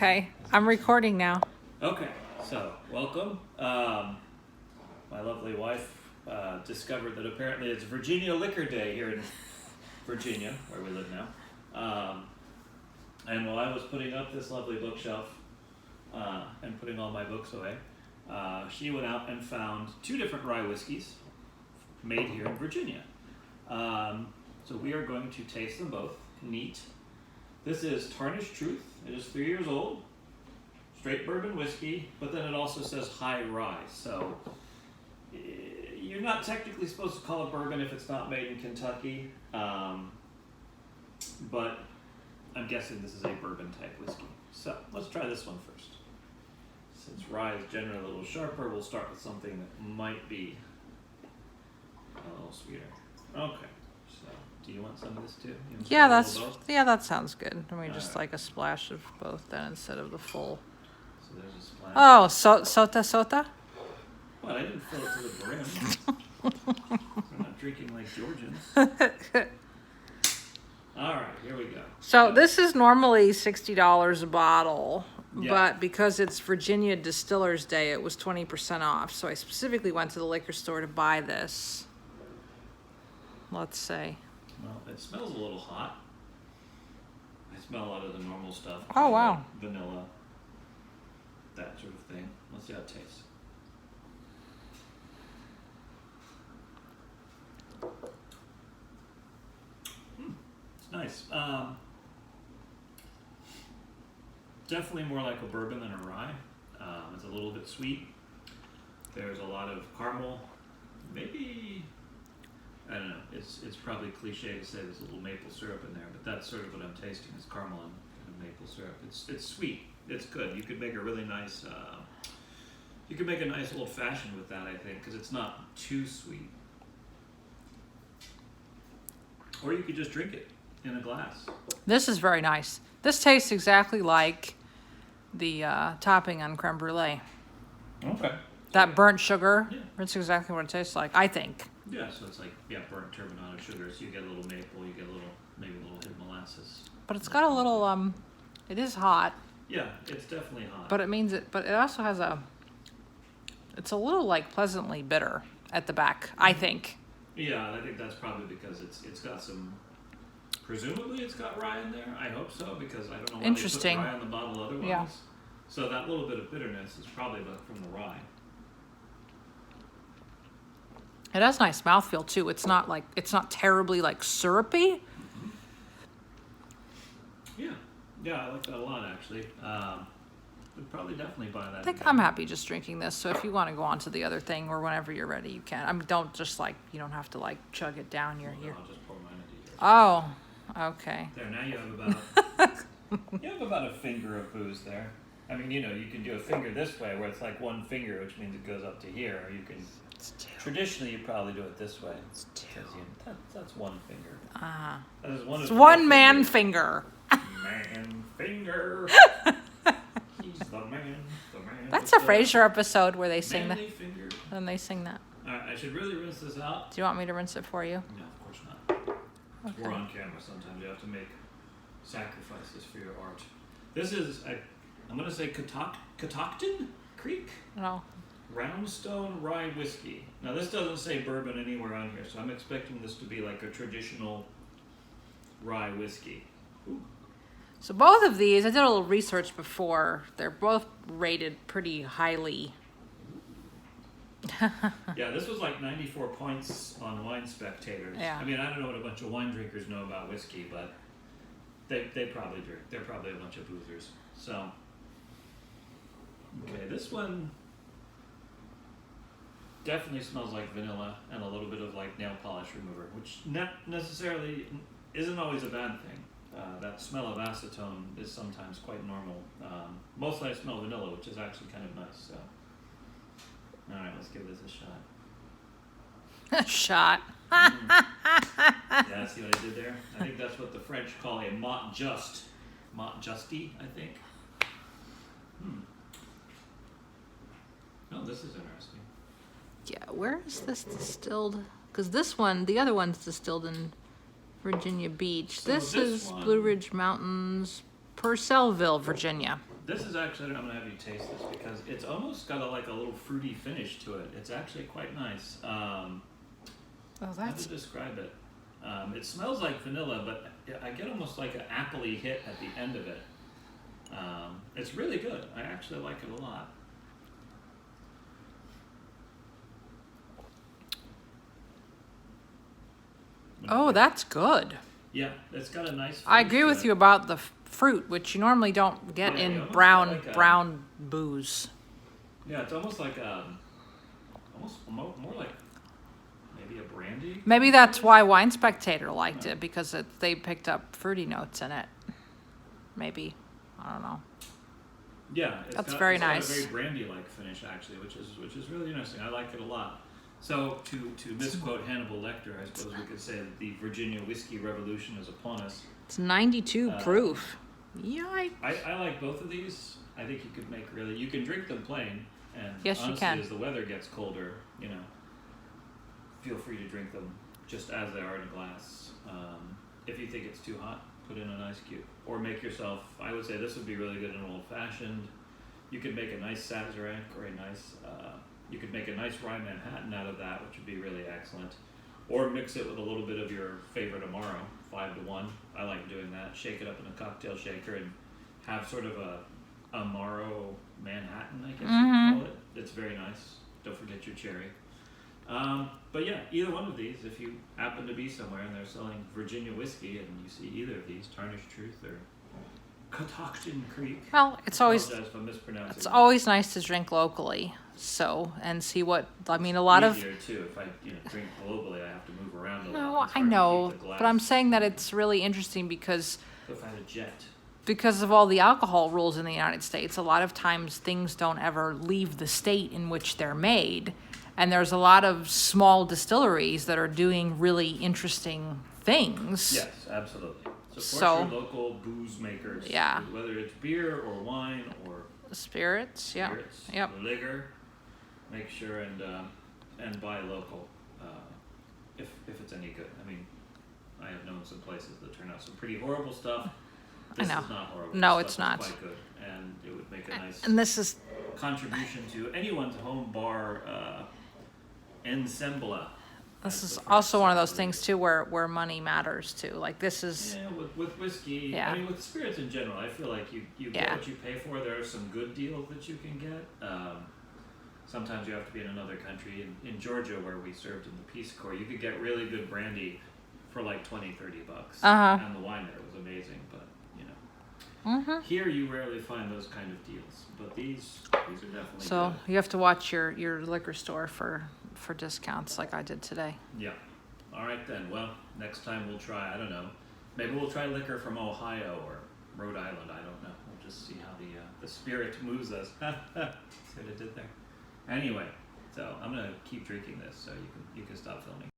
Okay, I'm recording now. Okay, so welcome. My lovely wife discovered that apparently it's Virginia Liquor Day here in Virginia, where we live now. And while I was putting up this lovely bookshelf and putting all my books away, she went out and found two different rye whiskeys made here in Virginia. So we are going to taste them both. Neat. This is Tarnished Truth. It is 3 years old. Straight bourbon whiskey, but then it also says high rye. So you're not technically supposed to call it bourbon if it's not made in Kentucky. But I'm guessing this is a bourbon type whiskey. So let's try this one first. Since rye is generally a little sharper, we'll start with something that might be a little sweeter. Okay. So do you want some of this too? Yeah, that sounds good. I mean, just like a splash of both then instead of the full. So there's a splash. Oh, sota? Well, I didn't fill it to the brim. I'm not drinking like Georgians. All right, here we go. So this is normally $60 a bottle, Yeah. but because it's Virginia Distillers Day, it was 20% off. So I specifically went to the liquor store to buy this. Let's say. Well, it smells a little hot. I smell a lot of the normal stuff. Oh, wow. Like vanilla, that sort of thing. Let's see how it tastes. It's nice. Definitely more like a bourbon than a rye. It's a little bit sweet. There's a lot of caramel. Maybe, I don't know. It's probably cliche to say there's a little maple syrup in there, but that's sort of what I'm tasting is caramel and maple syrup. It's sweet. It's good. You could make a really nice. You could make a nice old fashioned with that, I think, because it's not too sweet. Or you could just drink it in a glass. This is very nice. This tastes exactly like the topping on creme brulee. Okay. That burnt sugar, Yeah. that's exactly what it tastes like, I think. Yeah, so it's like burnt turbinado sugar. So you get a little maple, you get maybe a little hidden molasses. But it's got a little, it is hot, Yeah, it's definitely hot. but it also has it's a little like pleasantly bitter at the back, I think. Yeah, I think that's probably because it's got some. Presumably, it's got rye in there. I hope so because I don't know why Interesting. they put rye on the bottle otherwise. Yeah. So that little bit of bitterness is probably from the rye. It has nice mouthfeel too. It's not terribly like syrupy. Mm-hmm. Yeah, I like that a lot actually. Would probably definitely buy that. I think again. I'm happy just drinking this. So if you want to go on to the other thing or whenever you're ready, you can. I mean, don't just you don't have to chug it down. Well, no, I'll just pour mine into yours. Oh, okay. There, now you have about a finger of booze there. I mean, you can do a finger this way where it's like one finger, which means it goes up to here. Or you can. Traditionally, you probably do it this way. It's two. That's one finger. Ah. That is one It's of one my man fingers. finger. Man finger. He's the man. That's a Frasier episode where they sing that. Manly finger. And they sing that. All right, I should really rinse this out. Do you want me to rinse it for you? No, of course not. Okay. We're on camera. Sometimes you have to make sacrifices for your art. This is, I'm going to say Catoctin Creek No. Roundstone Rye Whiskey. Now, this doesn't say bourbon anywhere on here, so I'm expecting this to be like a traditional rye whiskey. Ooh. So both of these, I did a little research before. They're both rated pretty highly. Yeah, this was like 94 points on Wine Spectators. Yeah. I mean, I don't know what a bunch of wine drinkers know about whiskey, but they probably drink. They're probably a bunch of boozers. So, okay, this one definitely smells like vanilla and a little bit of like nail polish remover, which not necessarily isn't always a bad thing. That smell of acetone is sometimes quite normal. Mostly I smell vanilla, which is actually kind of nice. So, all right, let's give this a shot. Shot. Yeah, see what I did there? I think that's what the French call a mot juste. Mot justy, I think. Oh, this is interesting. Yeah, where is this distilled? Because the other one's distilled in Virginia Beach. So this this is one- Blue Ridge Mountains, Purcellville, Virginia. This is actually, I'm gonna have you taste this because it's almost got like a little fruity finish to it. It's actually quite nice. Oh, How that's to describe it? It smells like vanilla, but I get almost like an appley hit at the end of it. It's really good. I actually like it a lot. oh, that's good. Yeah, it's got a nice. I finish agree to with it. you about the fruit, which you normally don't get Yeah, you in almost brown get like a- brown booze. Yeah, it's almost like almost more like maybe a brandy. Maybe that's why Wine Spectator liked it, because they picked up fruity notes in it. Maybe. I don't know. Yeah, That's very got nice. a very brandy-like finish actually, which is really interesting. I like it a lot. So to misquote Hannibal Lecter, I suppose we could say that the Virginia whiskey revolution is upon us. It's 92 proof. Yikes. I like both of these. I think you could make really. You can drink them plain, and Yes, you honestly, can. as the weather gets colder, feel free to drink them just as they are in a glass. If you think it's too hot, put in an ice cube, or make yourself. I would say this would be really good in an old fashioned. You could make a nice Sazerac or a nice. You could make a nice rye Manhattan out of that, which would be really excellent. Or mix it with a little bit of your favorite Amaro, 5-1. I like doing that. Shake it up in a cocktail shaker and have sort of a Amaro Manhattan, I guess you call it. It's very nice. Don't forget your cherry. But yeah, either one of these, if you happen to be somewhere and they're selling Virginia whiskey and you see either of these, Tarnished Truth or Catoctin Creek. Well, it's always Apologize if I'm mispronouncing it's it. always nice to drink locally. So, and see what a lot of Easier too. If I drink globally, I have to move around a lot. No, It's I hard to know, keep the but I'm glass. saying that it's really interesting because If I had a jet. of all the alcohol rules in the United States, a lot of times things don't ever leave the state in which they're made. And there's a lot of small distilleries that are doing really interesting things. Yes, absolutely. Support So- your local booze makers. Yeah. Whether it's beer or wine or Spirits, yeah. spirits, Yep. liquor. Make sure and buy local if it's any good. I mean, I have known some places that turn out some pretty horrible stuff. This know. is not horrible. No, This it's stuff not. is quite good, and it would make a nice And this is contribution to anyone's home bar ensemble. this as is the French also one of say. those things too where money matters too. Like this is Yeah, with whiskey, Yeah. I mean, with spirits in general, I feel like you get Yeah. what you pay for. There are some good deals that you can get. Sometimes you have to be in another country. In Georgia, where we served in the Peace Corps, you could get really good brandy for like $20-30. Uh-huh. And the wine there was amazing, but here you rarely find those kind of deals. But these are definitely so good. you have to watch your liquor store for discounts like I did today. Yeah. All right then. Well, next time we'll try. I don't know. Maybe we'll try liquor from Ohio or Rhode Island. I don't know. We'll just see how the spirit moves us. See what I did there. Anyway, so I'm gonna keep drinking this, so you can stop filming.